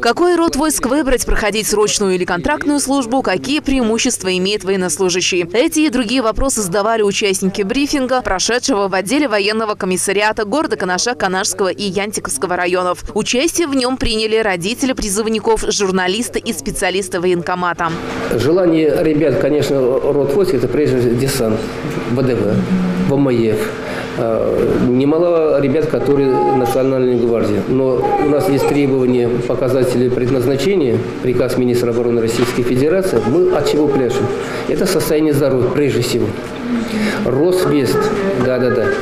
Какой род войск выбрать, проходить срочную или контрактную службу, какие преимущества имеет военнослужащий? Эти и другие вопросы задавали участники брифинга, прошедшего в отделе военного комиссариата города Канаша, Канашского и Янтиковского районов. Участие в нем приняли родители призывников, журналисты и специалисты военкомата. Желание ребят, конечно, род войск – это прежде всего десант, ВДВ, ВМЕФ. Немало ребят, которые Национальной гвардии. Но у нас есть требования, показатели предназначения, приказ министра обороны Российской Федерации. Мы от чего пляшем? Это состояние здоровья, прежде всего. Росвес,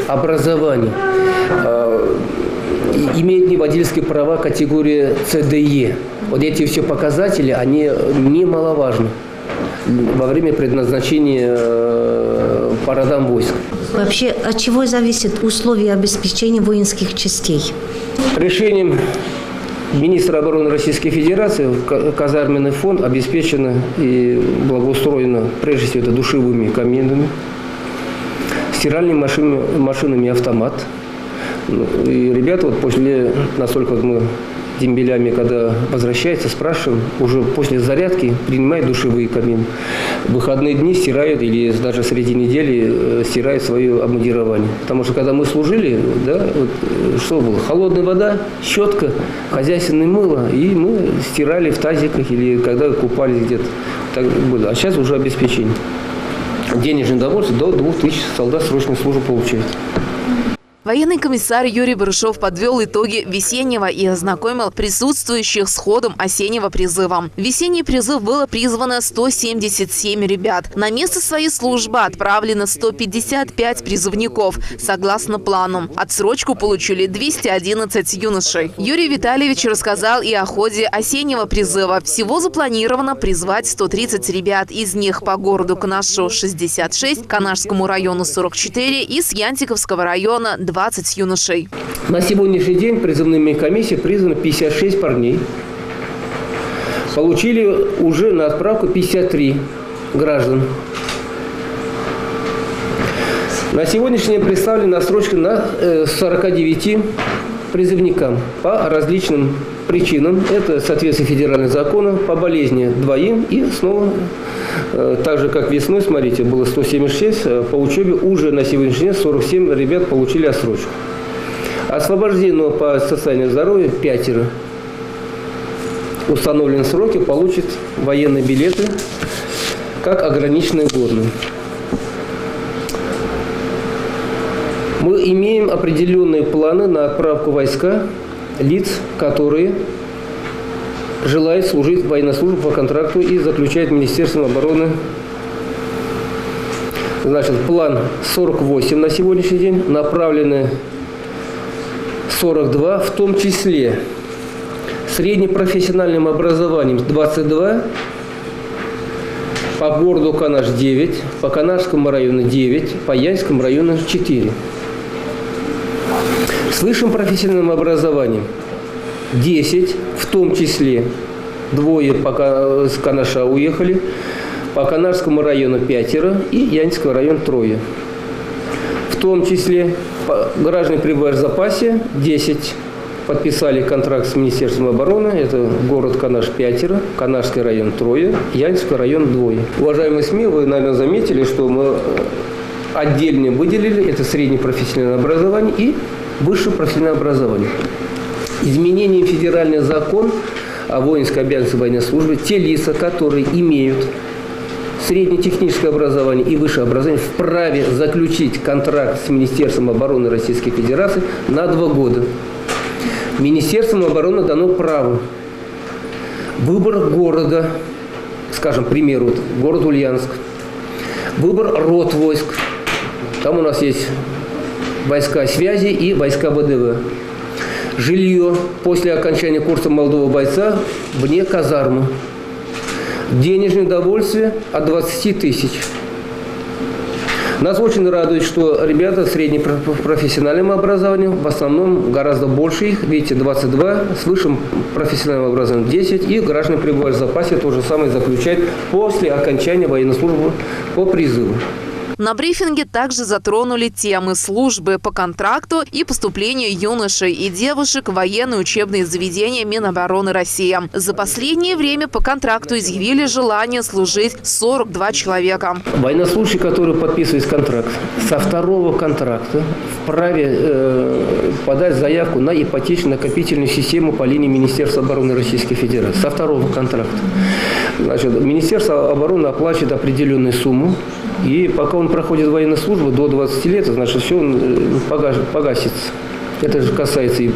образование. Имеет водительские права категории ЦДЕ. Вот эти все показатели, они немаловажны во время предназначения по родам войск. Вообще, от чего зависят условия обеспечения воинских частей? Решением министра обороны Российской Федерации казарменный фонд обеспечено и благоустроено, прежде всего, это душевыми каминами, стиральными машинами автомат. И ребята вот после, насколько мы дембелями, когда возвращаются, спрашиваем, уже после зарядки принимают душевые камины. В выходные дни стирают или даже среди недели стирают свое обмундирование. Потому что когда мы служили, что было? Холодная вода, щетка, хозяйственное мыло, и мы стирали в тазиках или когда купались где-то. Так было. А сейчас уже обеспечение. Денежное удовольствие до 2000 солдат срочной службы получают. Военный комиссар Юрий Барышов подвел итоги весеннего и ознакомил присутствующих с ходом осеннего призыва. В весенний призыв было призвано 177 ребят. На место своей службы отправлено 155 призывников, согласно плану. Отсрочку получили 211 юношей. Юрий Витальевич рассказал и о ходе осеннего призыва. Всего запланировано призвать 130 ребят. Из них по городу Канашу 66, Канашскому району 44 и с Янтиковского района 20 юношей. На сегодняшний день призывными комиссиями призвано 56 парней. Получили уже на отправку 53 граждан. На сегодняшний день представлена отсрочка на 49 призывникам по различным причинам. Это соответствие федеральным законам, по болезни двоим и снова, так же как весной, смотрите, было 176, по учебе уже на сегодняшний день 47 ребят получили отсрочку. Освобожденного по состоянию здоровья 5. Установленные сроки получат военные билеты как ограниченные годные. Мы имеем определенные планы на отправку войска лиц, которые желают служить в военной службе по контракту и заключают Министерством обороны. Значит, план 48 на сегодняшний день, направлены 42, в том числе среднепрофессиональным образованием 22, по городу Канаш 9, по Канашскому району 9, по Янтиковскому району 4. С высшим профессиональным образованием 10, в том числе 2 пока с Канаша уехали, по Канашскому району 5 и Янтиковского района 3. В том числе граждане пребывают в запасе 10 подписали контракт с Министерством обороны, это город Канаш 5, Канашский район 3, Янтиковский район 2. Уважаемые СМИ, вы, наверное, заметили, что мы отдельно выделили это среднепрофессиональное образование и высшее профессиональное образование. Изменением федеральный закон о воинской обязанности военной службы те лица, которые имеют среднетехническое образование и высшее образование, вправе заключить контракт с Министерством обороны Российской Федерации на 2 года. Министерством обороны дано право выбор города, скажем, к примеру, город Ульяновск, выбор род войск. Там у нас есть войска связи и войска ВДВ. Жилье после окончания курса молодого бойца вне казармы. Денежное удовольствие от 20 тысяч. Нас очень радует, что ребята с среднепрофессиональным образованием, в основном гораздо больше их, видите, 22, с высшим профессиональным образованием 10, и граждане пребывают в запасе, то же самое заключают после окончания военной службы по призыву. На брифинге также затронули темы службы по контракту и поступления юношей и девушек в военные учебные заведения Минобороны России. За последнее время по контракту изъявили желание служить 42 человека. Военнослужащий, который подписывает контракт, со второго контракта вправе подать заявку на ипотечно-накопительную систему по линии Министерства обороны Российской Федерации. Со второго контракта. Значит, Министерство обороны оплачивает определенную сумму, и пока он проходит военную службу до 20 лет, значит, все он погасится. Это же касается и,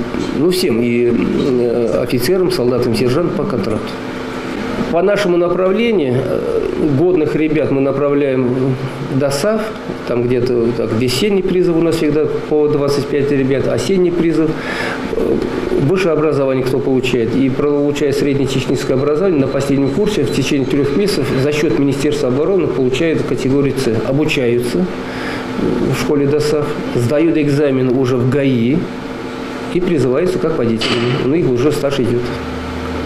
всем, и офицерам, солдатам, сержантам по контракту. По нашему направлению годных ребят мы направляем в ДОСААФ, там где-то весенний призыв у нас всегда по 25 ребят, осенний призыв. Высшее образование кто получает и получает среднее техническое образование на последнем курсе в течение 3 месяцев за счет Министерства обороны получают категорию С. Обучаются в школе ДОСААФ, сдают экзамен уже в ГАИ и призываются как водители. Но их уже стаж идет.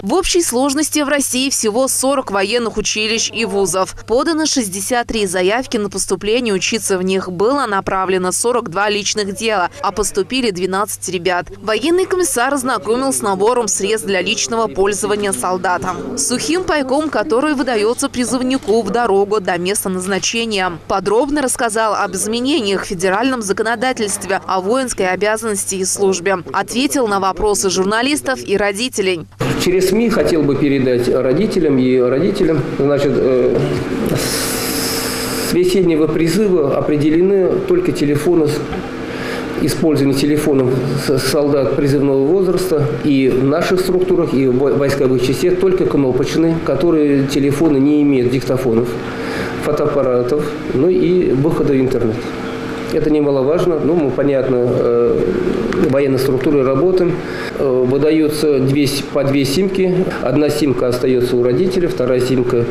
В общей сложности в России всего 40 военных училищ и вузов. Подано 63 заявки на поступление, учиться в них было направлено 42 личных дела, а поступили 12 ребят. Военный комиссар ознакомил с набором средств для личного пользования солдатам. Сухим пайком, который выдается призывнику в дорогу до места назначения. Подробно рассказал об изменениях в федеральном законодательстве о воинской обязанности и службе. Ответил на вопросы журналистов и родителей. Через СМИ хотел бы передать родителям и родителям. Значит, с весеннего призыва определены только телефоны, использование телефонов солдат призывного возраста и в наших структурах, и в войсковых частях только кнопочные, которые телефоны не имеют диктофонов, фотоаппаратов, и выхода в интернет. Это немаловажно. Мы, понятно, военной структурой работаем. Выдается по 2 симки. Одна симка остается у родителей, вторая симка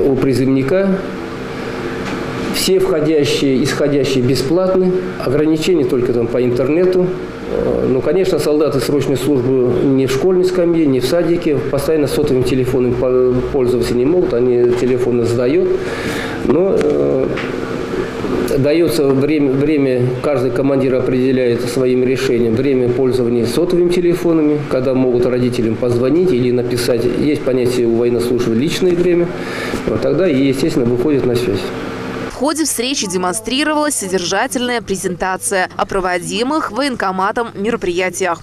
у призывника. Все входящие, исходящие бесплатны. Ограничения только по интернету. Конечно, солдаты срочной службы не в школьной скамье, не в садике. Постоянно сотовым телефоном пользоваться не могут. Они телефоны сдают. Но дается время, каждый командир определяет своим решением время пользования сотовыми телефонами, когда могут родителям позвонить или написать. Есть понятие у военнослужащих личное время. Тогда, естественно, выходит на связь. В ходе встречи демонстрировалась содержательная презентация о проводимых военкоматом мероприятиях.